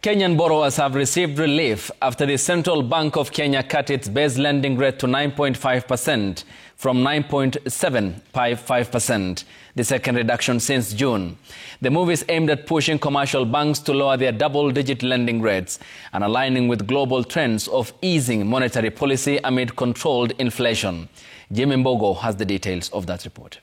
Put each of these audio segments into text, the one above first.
Kenyan borrowers have received relief after the Central Bank of Kenya cut its base lending rate to 9.5% from 9.755%, the second reduction since June. The move is aimed at pushing commercial banks to lower their double-digit lending rates and aligning with global trends of easing monetary policy amid controlled inflation. Jimmy Mbogo has the details of that report.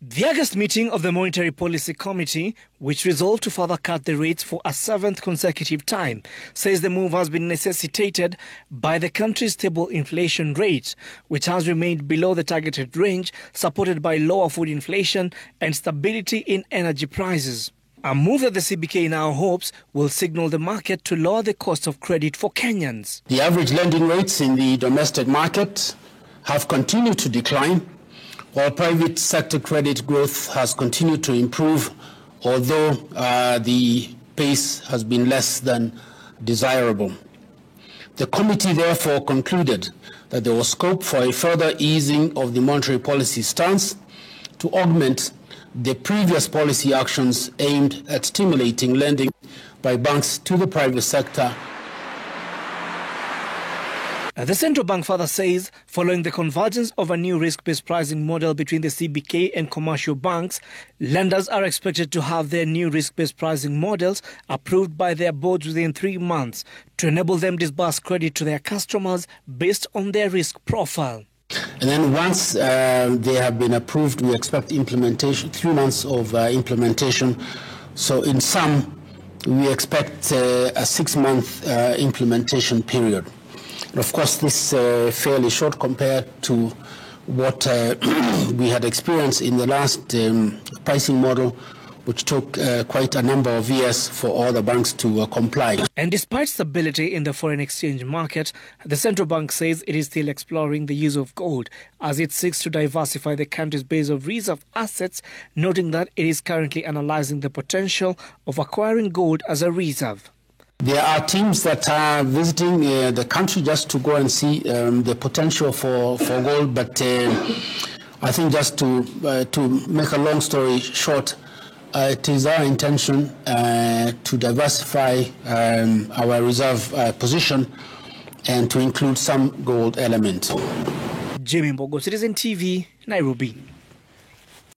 The August meeting of the Monetary Policy Committee, which resolved to further cut the rates for a seventh consecutive time, says the move has been necessitated by the country's stable inflation rate, which has remained below the targeted range, supported by lower food inflation and stability in energy prices. A move that the CBK now hopes will signal the market to lower the cost of credit for Kenyans. The average lending rates in the domestic market have continued to decline, while private sector credit growth has continued to improve, although the pace has been less than desirable. The committee therefore concluded that there was scope for a further easing of the monetary policy stance to augment the previous policy actions aimed at stimulating lending by banks to the private sector. The central bank further says, following the convergence of a new risk-based pricing model between the CBK and commercial banks, lenders are expected to have their new risk-based pricing models approved by their boards within 3 months to enable them disburse credit to their customers based on their risk profile. And then once they have been approved, we expect implementation, 3 months of implementation. So in sum, we expect a 6-month implementation period. Of course, this is fairly short compared to what we had experienced in the last pricing model, which took quite a number of years for all the banks to comply. And despite stability in the foreign exchange market, the central bank says it is still exploring the use of gold as it seeks to diversify the country's base of reserve assets, noting that it is currently analyzing the potential of acquiring gold as a reserve. There are teams that are visiting the country just to go and see the potential for gold, but I think just to make a long story short, it is our intention to diversify our reserve position and to include some gold element. Jimmy Mbogo, Citizen TV, Nairobi.